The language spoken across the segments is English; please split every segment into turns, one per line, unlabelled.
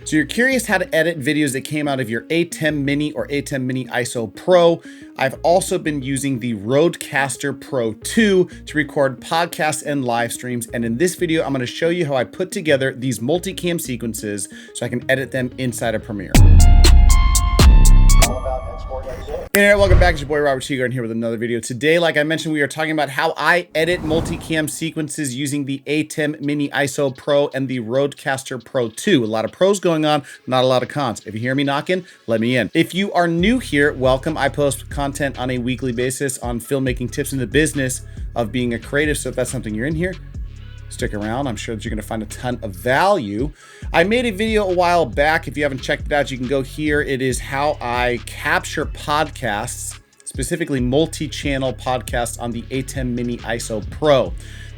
So you're curious how to edit videos that came out of your ATEM Mini or ATEM Mini ISO Pro. I've also been using the Rodecaster Pro II to record podcasts and live streams. And in this video, I'm going to show you how I put together these multicam sequences so I can edit them inside of Premiere. Hey there, welcome back. It's your boy Robert Teegarden here with another video. Today, like I mentioned, we are talking about how I edit multicam sequences using the ATEM Mini ISO Pro and the Rodecaster Pro II. A lot of pros going on, not a lot of cons. If you hear me knocking, let me in. If you are new here, welcome. I post content on a weekly basis on filmmaking tips in the business of being a creative. So if that's something you're in here, stick around. I'm sure that you're going to find a ton of value. I made a video a while back. If you haven't checked it out, you can go here. It is how I capture podcasts, specifically multi-channel podcasts on the ATEM Mini ISO Pro.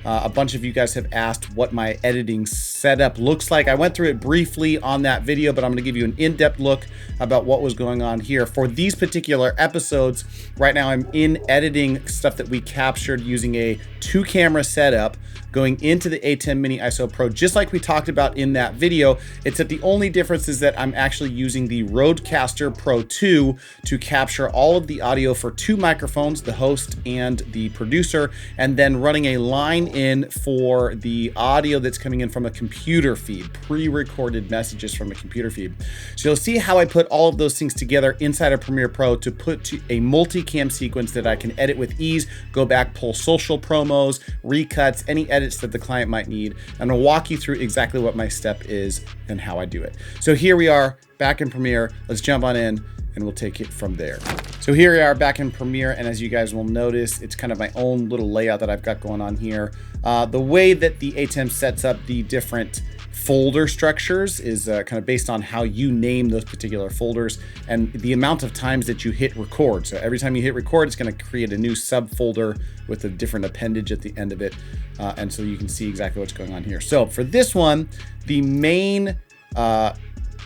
A bunch of you guys have asked what my editing setup looks like. I went through it briefly on that video, but I'm going to give you an in-depth look about what was going on here. For these particular episodes, right now I'm in editing stuff that we captured using a 2-camera setup going into the ATEM Mini ISO Pro, just like we talked about in that video. It's that the only difference is that I'm actually using the Rodecaster Pro II to capture all of the audio for 2 microphones, the host and the producer, and then running a line in for the audio that's coming in from a computer feed, pre-recorded messages from a computer feed. So you'll see how I put all of those things together inside of Premiere Pro to put to a multicam sequence that I can edit with ease, go back, pull social promos, recuts, any edits that the client might need. I'm gonna walk you through exactly what my step is and how I do it. So here we are back in Premiere. Let's jump on in and we'll take it from there. So here we are back in Premiere, and as you guys will notice, it's kind of my own little layout that I've got going on here. The way that the ATEM sets up the different folder structures is kind of based on how you name those particular folders and the amount of times that you hit record. So every time you hit record, it's going to create a new subfolder with a different appendage at the end of it. And so you can see exactly what's going on here. So for this one, the main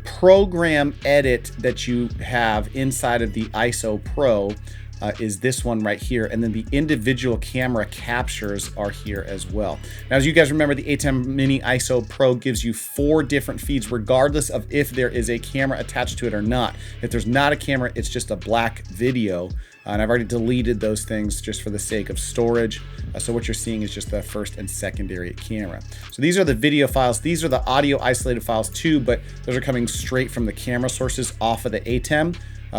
program edit that you have inside of the ISO Pro is this one right here, and then the individual camera captures are here as well. Now, as you guys remember, the ATEM Mini ISO Pro gives you 4 different feeds regardless of if there is a camera attached to it or not. If there's not a camera, it's just a black video, and I've already deleted those things just for the sake of storage. So what you're seeing is just the first and secondary camera. So these are the video files. These are the audio isolated files too, but those are coming straight from the camera sources off of the ATEM.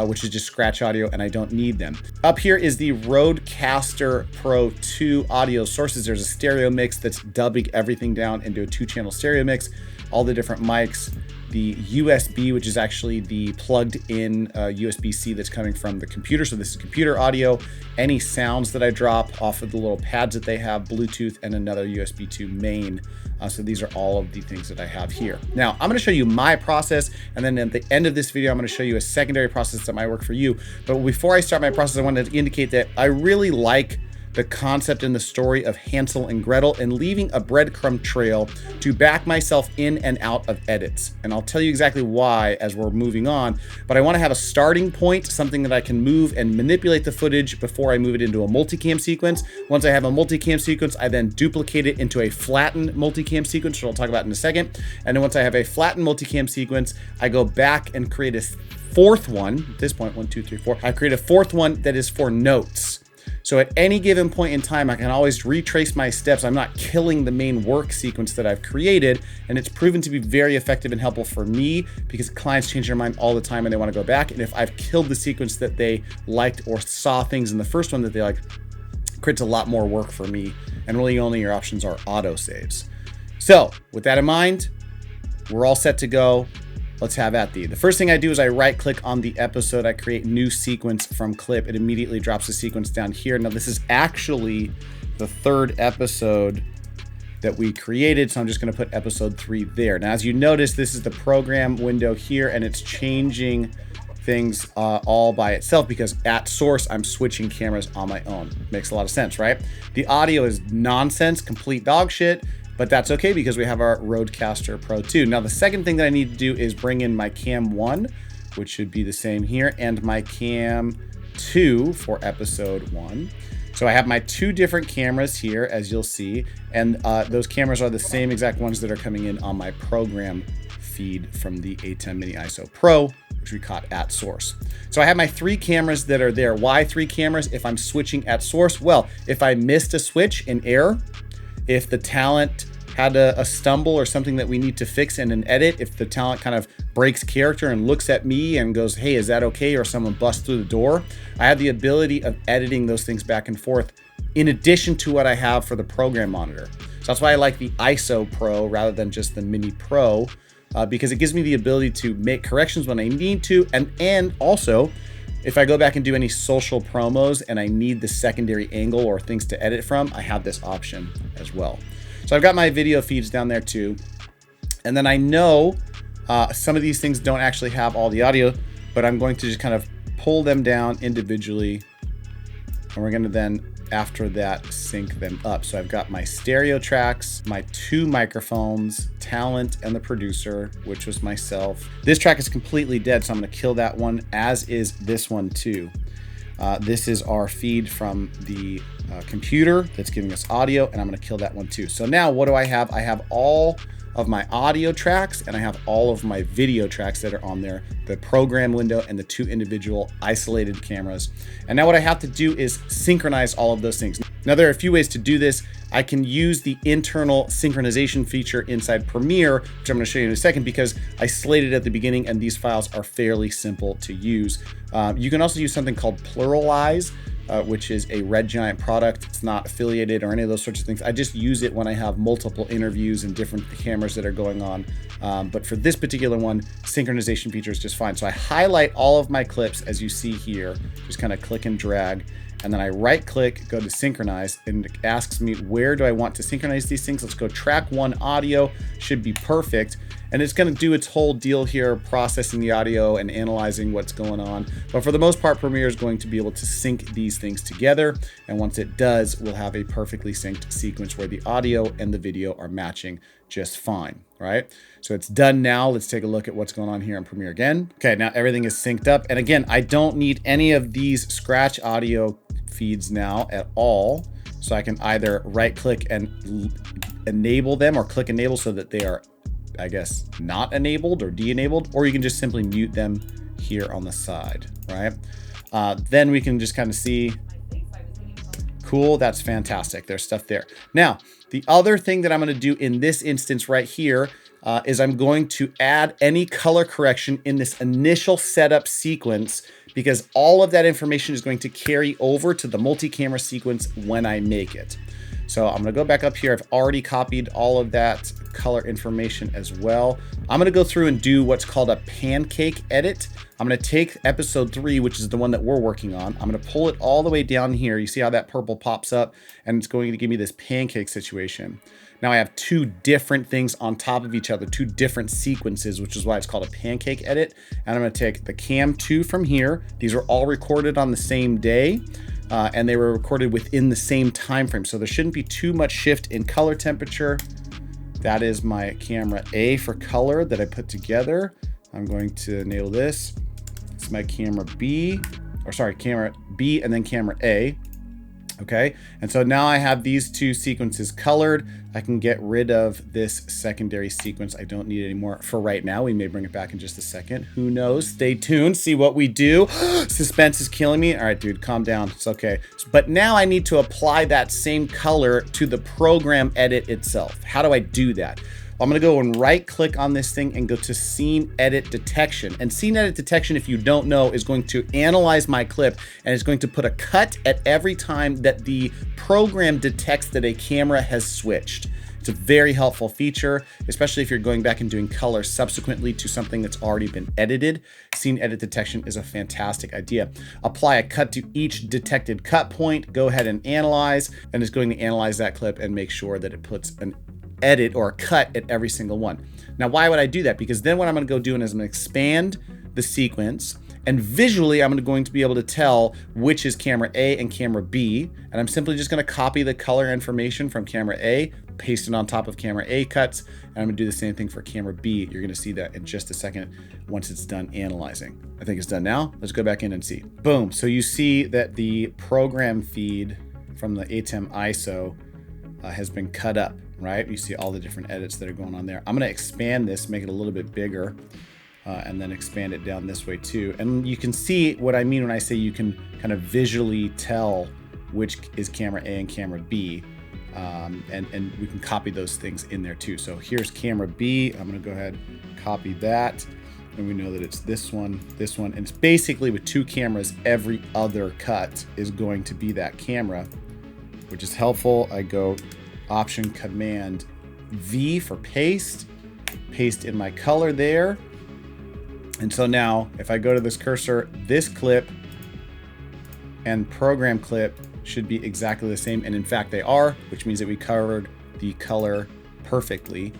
Which is just scratch audio, and I don't need them. Up here is the Rodecaster Pro II audio sources. There's a stereo mix that's dubbing everything down into a 2-channel stereo mix, all the different mics, the USB, which is actually the plugged in USB-C that's coming from the computer. So this is computer audio, any sounds that I drop off of the little pads that they have, Bluetooth, and another USB 2 main. So these are all of the things that I have here. Now, I'm going to show you my process, and then at the end of this video, I'm going to show you a secondary process that might work for you. But before I start my process, I wanted to indicate that I really like the concept and the story of Hansel and Gretel and leaving a breadcrumb trail to back myself in and out of edits. And I'll tell you exactly why as we're moving on, but I want to have a starting point, something that I can move and manipulate the footage before I move it into a multicam sequence. Once I have a multicam sequence, I then duplicate it into a flattened multicam sequence, which I'll talk about in a second. And then once I have a flattened multicam sequence, I go back and create a 4th one. At this point, 1, 2, 3, 4. I create a 4th one that is for notes. So at any given point in time, I can always retrace my steps. I'm not killing the main work sequence that I've created, and it's proven to be very effective and helpful for me because clients change their mind all the time and they want to go back. And if I've killed the sequence that they liked or saw things in the first one that they liked, it creates a lot more work for me, and really only your options are auto saves. So with that in mind, we're all set to go. Let's have at thee. The first thing I do is I right click on the episode. I create new sequence from clip. It immediately drops the sequence down here. Now this is actually the 3rd episode that we created. So I'm just going to put episode 3 there. Now, as you notice, this is the program window here, and it's changing things all by itself because at source, I'm switching cameras on my own. Makes a lot of sense, right? The audio is nonsense, complete dog shit. But that's okay because we have our Rodecaster Pro II. Now, the second thing that I need to do is bring in my Cam 1, which should be the same here, and my Cam 2 for episode 1. So I have my 2 different cameras here, as you'll see, and those cameras are the same exact ones that are coming in on my program feed from the ATEM Mini ISO Pro, which we caught at source. So I have my 3 cameras that are there. Why 3 cameras if I'm switching at source? Well, if I missed a switch in error, if the talent had a stumble or something that we need to fix in an edit, if the talent kind of breaks character and looks at me and goes, hey, is that okay? Or someone busts through the door, I have the ability of editing those things back and forth in addition to what I have for the program monitor. So that's why I like the ISO Pro rather than just the Mini Pro, because it gives me the ability to make corrections when I need to. And also, if I go back and do any social promos and I need the secondary angle or things to edit from, I have this option as well. So I've got my video feeds down there too. And then I know some of these things don't actually have all the audio, but I'm going to just kind of pull them down individually. And we're going to then, after that, sync them up. So I've got my stereo tracks, my 2 microphones, talent, and the producer, which was myself. This track is completely dead, so I'm going to kill that one, as is this one too. This is our feed from the computer that's giving us audio, and I'm going to kill that one too. So now what do I have? I have all of my audio tracks and I have all of my video tracks that are on there, the program window and the 2 individual isolated cameras. And now what I have to do is synchronize all of those things. Now there are a few ways to do this. I can use the internal synchronization feature inside Premiere, which I'm going to show you in a second, because I slated at the beginning and these files are fairly simple to use. You can also use something called Pluralize, which is a Red Giant product. It's not affiliated or any of those sorts of things. I just use it when I have multiple interviews and different cameras that are going on. But for this particular one, synchronization feature is just fine. So I highlight all of my clips as you see here, just kind of click and drag. And then I right click, go to synchronize, and it asks me where do I want to synchronize these things. Let's go track 1 audio, should be perfect. And it's going to do its whole deal here, processing the audio and analyzing what's going on. But for the most part, Premiere is going to be able to sync these things together. And once it does, we'll have a perfectly synced sequence where the audio and the video are matching just fine, right? So it's done now. Let's take a look at what's going on here in Premiere again. Okay, now everything is synced up. And again, I don't need any of these scratch audio feeds now at all. So I can either right click and enable them or click enable so that they are, I guess, not enabled or de-enabled, or you can just simply mute them here on the side, right? Then we can just kind of see, cool, that's fantastic. There's stuff there. Now, the other thing that I'm going to do in this instance right here is I'm going to add any color correction in this initial setup sequence, because all of that information is going to carry over to the multi-camera sequence when I make it. So I'm going to go back up here. I've already copied all of that color information as well. I'm going to go through and do what's called a pancake edit. I'm going to take episode 3, which is the one that we're working on. I'm going to pull it all the way down here. You see how that purple pops up, and it's going to give me this pancake situation. Now I have 2 different things on top of each other, 2 different sequences, which is why it's called a pancake edit. And I'm going to take the cam 2 from here. These are all recorded on the same day. And they were recorded within the same time frame, so there shouldn't be too much shift in color temperature. That is my camera A for color that I put together. I'm going to enable this. It's my camera B, or sorry, camera B and then camera A. Okay, and so now I have these 2 sequences colored. I can get rid of this secondary sequence. I don't need it anymore for right now. We may bring it back in just a second. Who knows? Stay tuned, see what we do. Suspense is killing me. All right, dude, calm down. It's okay. But now I need to apply that same color to the program edit itself. How do I do that? I'm going to go and right click on this thing and go to Scene Edit Detection. And Scene Edit Detection, if you don't know, is going to analyze my clip and it's going to put a cut at every time that the program detects that a camera has switched. It's a very helpful feature, especially if you're going back and doing color subsequently to something that's already been edited. Scene Edit Detection is a fantastic idea. Apply a cut to each detected cut point, go ahead and analyze, and it's going to analyze that clip and make sure that it puts an edit or a cut at every single one. Now, why would I do that? Because then what I'm going to go do is I'm going to expand the sequence, and visually I'm going to be able to tell which is camera A and camera B, and I'm simply just going to copy the color information from camera A, paste it on top of camera A cuts, and I'm going to do the same thing for camera B. You're going to see that in just a second once it's done analyzing. I think it's done now. Let's go back in and see. Boom. So you see that the program feed from the ATEM ISO has been cut up, right? You see all the different edits that are going on there. I'm going to expand this, make it a little bit bigger, and then expand it down this way too. And you can see what I mean when I say you can kind of visually tell which is camera A and camera B. And we can copy those things in there too. So here's camera B. I'm going to go ahead and copy that. And we know that it's this one, and it's basically with two cameras, every other cut is going to be that camera, which is helpful. I go Option Command V for paste in my color there. And so now if I go to this cursor, this clip and program clip should be exactly the same. And in fact they are, which means that we covered the color perfectly.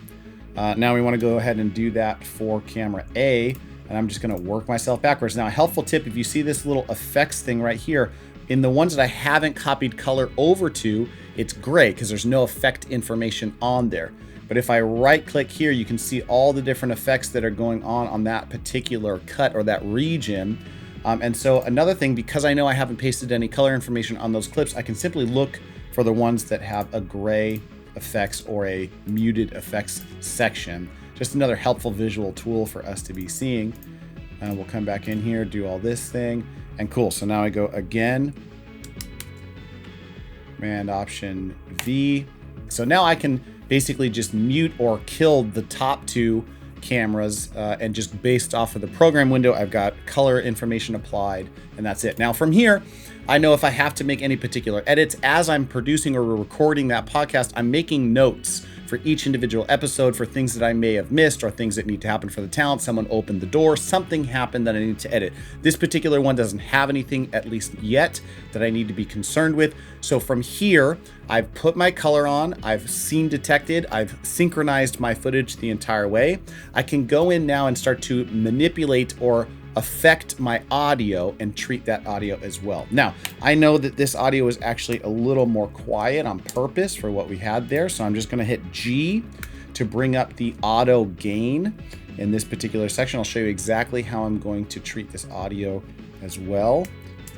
Now we want to go ahead and do that for camera A, and I'm just going to work myself backwards. Now, a helpful tip, if you see this little effects thing right here, in the ones that I haven't copied color over to, it's gray because there's no effect information on there. But if I right click here, you can see all the different effects that are going on that particular cut or that region. And so another thing, because I know I haven't pasted any color information on those clips, I can simply look for the ones that have a gray effects or a muted effects section. Just another helpful visual tool for us to be seeing. And we'll come back in here, do all this thing, and cool. So now I go again, Command Option V. So now I can basically just mute or kill the top two cameras, and just based off of the program window, I've got color information applied, and that's it. Now from here, I know if I have to make any particular edits as I'm producing or recording that podcast, I'm making notes for each individual episode for things that I may have missed or things that need to happen for the talent. Someone opened the door, something happened that I need to edit. This particular one doesn't have anything, at least yet, that I need to be concerned with. So from here, I've put my color on, I've scene detected, I've synchronized my footage the entire way. I can go in now and start to manipulate or affect my audio and treat that audio as well. Now, I know that this audio is actually a little more quiet on purpose for what we had there. So I'm just gonna hit G to bring up the auto gain in this particular section. I'll show you exactly how I'm going to treat this audio as well.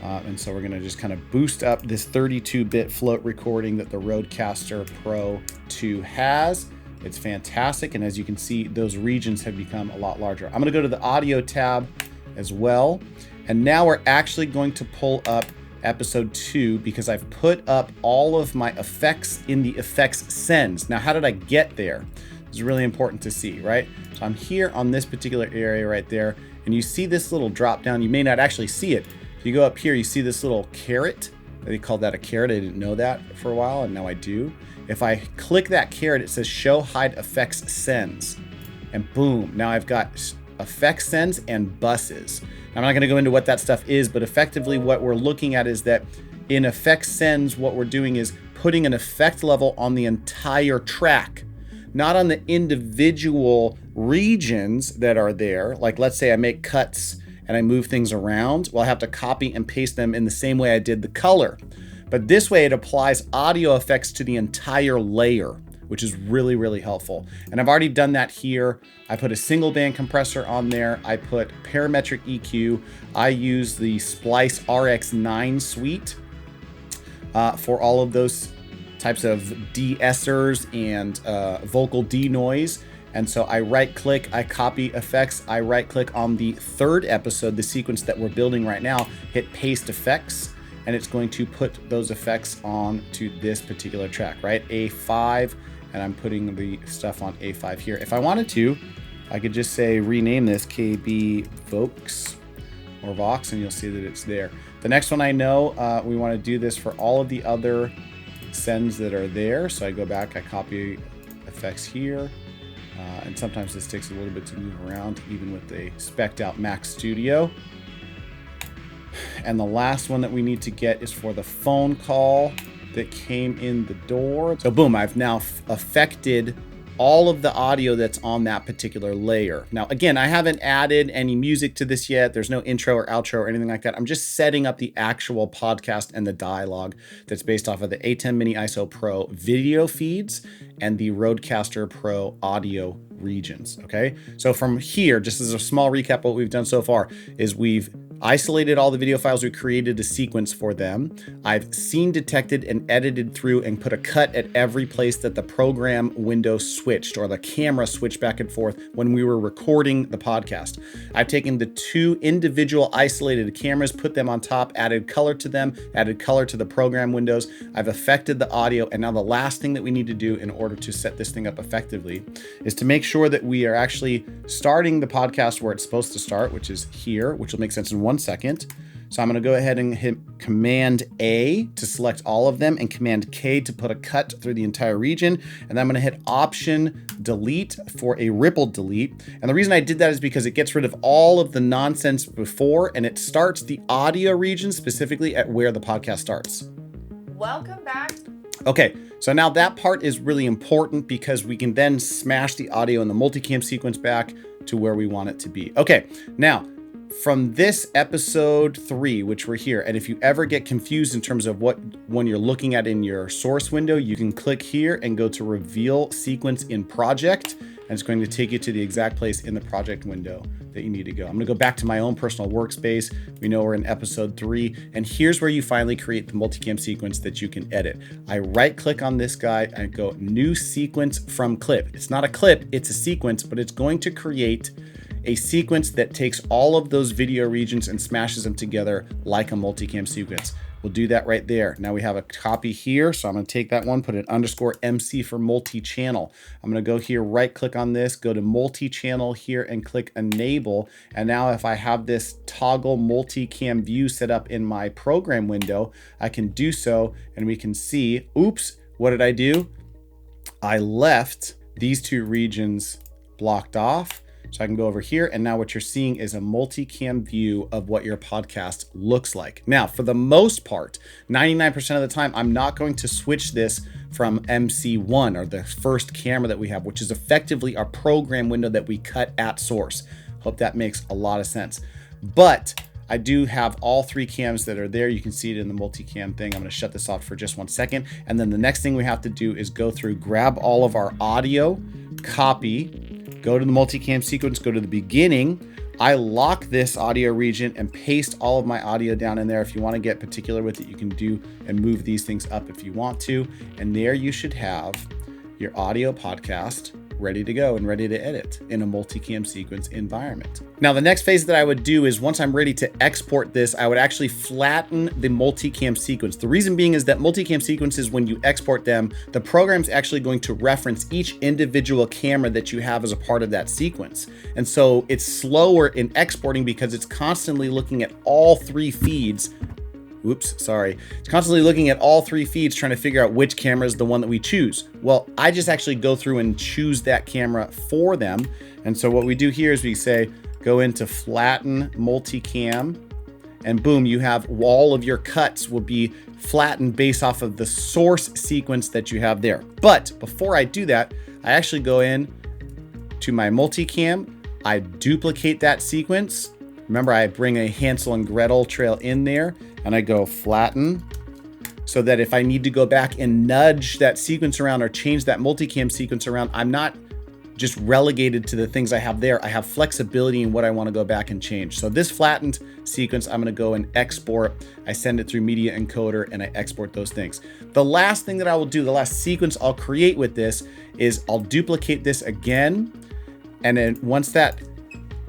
And so we're gonna just kind of boost up this 32-bit float recording that the Rodecaster Pro II has. It's fantastic. And as you can see, those regions have become a lot larger. I'm gonna go to the audio tab as well. And now we're actually going to pull up episode 2 because I've put up all of my effects in the effects sends. Now, how did I get there? It's really important to see, right? So I'm here on this particular area right there, and you see this little drop down. You may not actually see it. If you go up here, you see this little caret. They called that a caret. I didn't know that for a while, and now I do. If I click that caret, it says show hide effects sends, and boom, now I've got effects sends and buses. I'm not going to go into what that stuff is, but effectively what we're looking at is that in effects sends, what we're doing is putting an effect level on the entire track, not on the individual regions that are there. Like let's say I make cuts and I move things around. Well, I have to copy and paste them in the same way I did the color. But this way it applies audio effects to the entire layer, which is really, really helpful. And I've already done that here. I put a single band compressor on there. I put parametric EQ. I use the Splice RX9 suite for all of those types of de-essers and vocal denoise. And so I right click, I copy effects. I right click on the third episode, the sequence that we're building right now, hit paste effects, and it's going to put those effects on to this particular track, right? A5. And I'm putting the stuff on A5 here. If I wanted to, I could just say rename this KB Vox or Vox, and you'll see that it's there. The next one I know, we want to do this for all of the other sends that are there. So I go back, I copy effects here, and sometimes this takes a little bit to move around, even with a spec'd out Mac Studio. And the last one that we need to get is for the phone call that came in the door. So boom, I've now affected all of the audio that's on that particular layer. Now, again, I haven't added any music to this yet. There's no intro or outro or anything like that. I'm just setting up the actual podcast and the dialogue that's based off of the ATEM Mini ISO Pro video feeds and the Rodecaster Pro audio regions, okay? So from here, just as a small recap, what we've done so far is we've isolated all the video files. We created a sequence for them. I've scene detected and edited through and put a cut at every place that the program window switched or the camera switched back and forth when we were recording the podcast. I've taken the 2 individual isolated cameras, put them on top, added color to them, added color to the program windows. I've affected the audio. And now the last thing that we need to do in order to set this thing up effectively is to make sure that we are actually starting the podcast where it's supposed to start, which is here, which will make sense in 1 second. So I'm going to go ahead and hit Command A to select all of them and Command K to put a cut through the entire region. And then I'm going to hit Option Delete for a ripple delete. And the reason I did that is because it gets rid of all of the nonsense before and it starts the audio region specifically at where the podcast starts.
Welcome back.
Okay, so now that part is really important because we can then smash the audio in the multicam sequence back to where we want it to be. Okay, now from this episode 3, which we're here, and if you ever get confused in terms of what one you're looking at in your source window, you can click here and go to Reveal Sequence in Project, and it's going to take you to the exact place in the project window that you need to go. I'm gonna go back to my own personal workspace. We know we're in episode 3, and here's where you finally create the multicam sequence that you can edit. I right click on this guy and go New Sequence from Clip. It's not a clip, it's a sequence, but it's going to create a sequence that takes all of those video regions and smashes them together like a multicam sequence. We'll do that right there. Now we have a copy here, so I'm gonna take that one, put an _MC for multi-channel. I'm gonna go here, right click on this, go to multi-channel here and click enable. And now if I have this toggle multicam view set up in my program window, I can do so and we can see, oops, what did I do? I left these 2 regions blocked off. So I can go over here and now what you're seeing is a multicam view of what your podcast looks like. Now, for the most part, 99% of the time, I'm not going to switch this from MC1 or the first camera that we have, which is effectively our program window that we cut at source. Hope that makes a lot of sense. But I do have all 3 cams that are there. You can see it in the multicam thing. I'm gonna shut this off for just 1 second. And then the next thing we have to do is go through, grab all of our audio, copy, go to the multicam sequence, go to the beginning. I lock this audio region and paste all of my audio down in there. If you want to get particular with it, you can do and move these things up if you want to. And there you should have your audio podcast ready to go and ready to edit in a multicam sequence environment. Now, the next phase that I would do is once I'm ready to export this, I would actually flatten the multicam sequence. The reason being is that multicam sequences, when you export them, the program's actually going to reference each individual camera that you have as a part of that sequence. And so it's slower in exporting because it's constantly looking at all 3 feeds. It's constantly looking at all 3 feeds trying to figure out which camera is the one that we choose. Well, I just actually go through and choose that camera for them. And so what we do here is we say, go into Flatten Multicam, and boom, you have all of your cuts will be flattened based off of the source sequence that you have there. But before I do that, I actually go in to my multicam, I duplicate that sequence. Remember, I bring a Hansel and Gretel trail in there, and I go flatten so that if I need to go back and nudge that sequence around or change that multicam sequence around, I'm not just relegated to the things I have there. I have flexibility in what I want to go back and change. So this flattened sequence, I'm going to go and export. I send it through Media Encoder and I export those things. The last thing that I will do, the last sequence I'll create with this is I'll duplicate this again. And then once that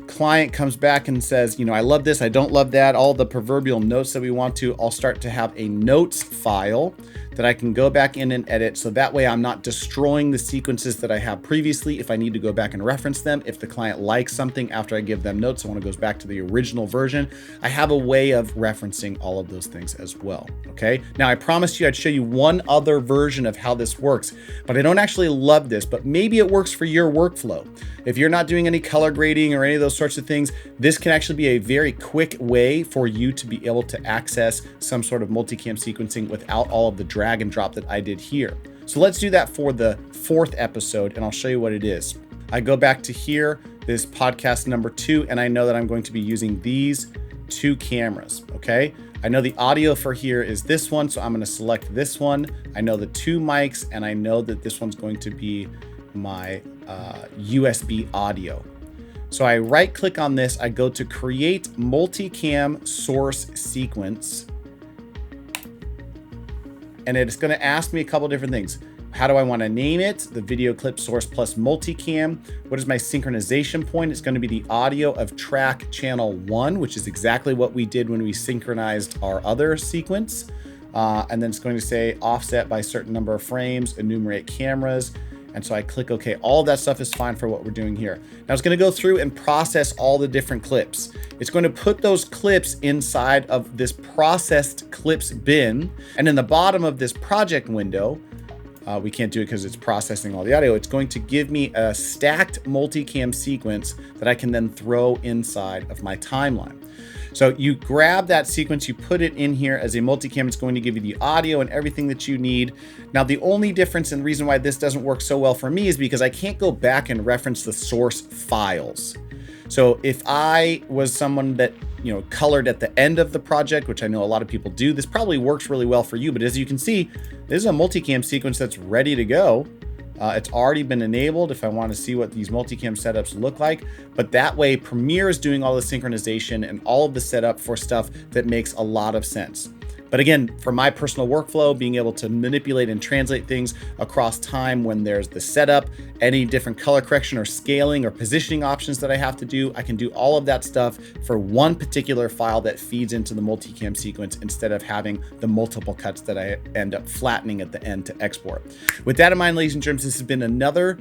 client comes back and says, I love this, I don't love that, all the proverbial notes that we want to, I'll start to have a notes file that I can go back in and edit. So that way I'm not destroying the sequences that I have previously if I need to go back and reference them. If the client likes something after I give them notes, so when it goes back to the original version, I have a way of referencing all of those things as well. Okay. Now I promised you I'd show you one other version of how this works, but I don't actually love this, but maybe it works for your workflow. If you're not doing any color grading or any of those sorts of things, this can actually be a very quick way for you to be able to access some sort of multicam sequencing without all of the drag and drop that I did here. So let's do that for the 4th episode, and I'll show you what it is. I go back to here, this podcast number 2, and I know that I'm going to be using these 2 cameras, okay? I know the audio for here is this one, so I'm going to select this one. I know the 2 mics, and I know that this one's going to be my USB audio. So I right click on this, I go to create multicam source sequence, and it's going to ask me a couple different things. How do I want to name it? The video clip source plus multicam. What is my synchronization point? It's going to be the audio of track channel 1, which is exactly what we did when we synchronized our other sequence. And then it's going to say offset by a certain number of frames, enumerate cameras. And so I click OK. All of that stuff is fine for what we're doing here. Now it's going to go through and process all the different clips. It's going to put those clips inside of this processed clips bin. And in the bottom of this project window, we can't do it because it's processing all the audio. It's going to give me a stacked multicam sequence that I can then throw inside of my timeline. So you grab that sequence, you put it in here as a multicam. It's going to give you the audio and everything that you need. Now, the only difference and reason why this doesn't work so well for me is because I can't go back and reference the source files. So if I was someone that, colored at the end of the project, which I know a lot of people do, this probably works really well for you. But as you can see, this is a multicam sequence that's ready to go. It's already been enabled if I want to see what these multicam setups look like. But that way, Premiere is doing all the synchronization and all of the setup for stuff that makes a lot of sense. But again, for my personal workflow, being able to manipulate and translate things across time when there's the setup, any different color correction or scaling or positioning options that I have to do, I can do all of that stuff for one particular file that feeds into the multicam sequence instead of having the multiple cuts that I end up flattening at the end to export. With that in mind, ladies and gentlemen, this has been another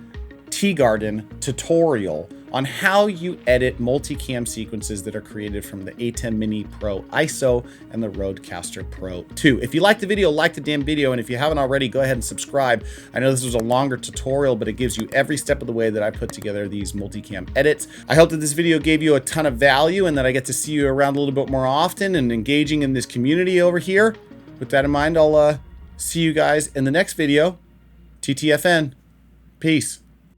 Teegarden tutorial on how you edit multicam sequences that are created from the ATEM Mini Pro ISO and the Rodecaster Pro II. If you liked the video, like the damn video, and if you haven't already, go ahead and subscribe. I know this was a longer tutorial, but it gives you every step of the way that I put together these multicam edits. I hope that this video gave you a ton of value and that I get to see you around a little bit more often and engaging in this community over here. With that in mind, I'll see you guys in the next video. TTFN. Peace.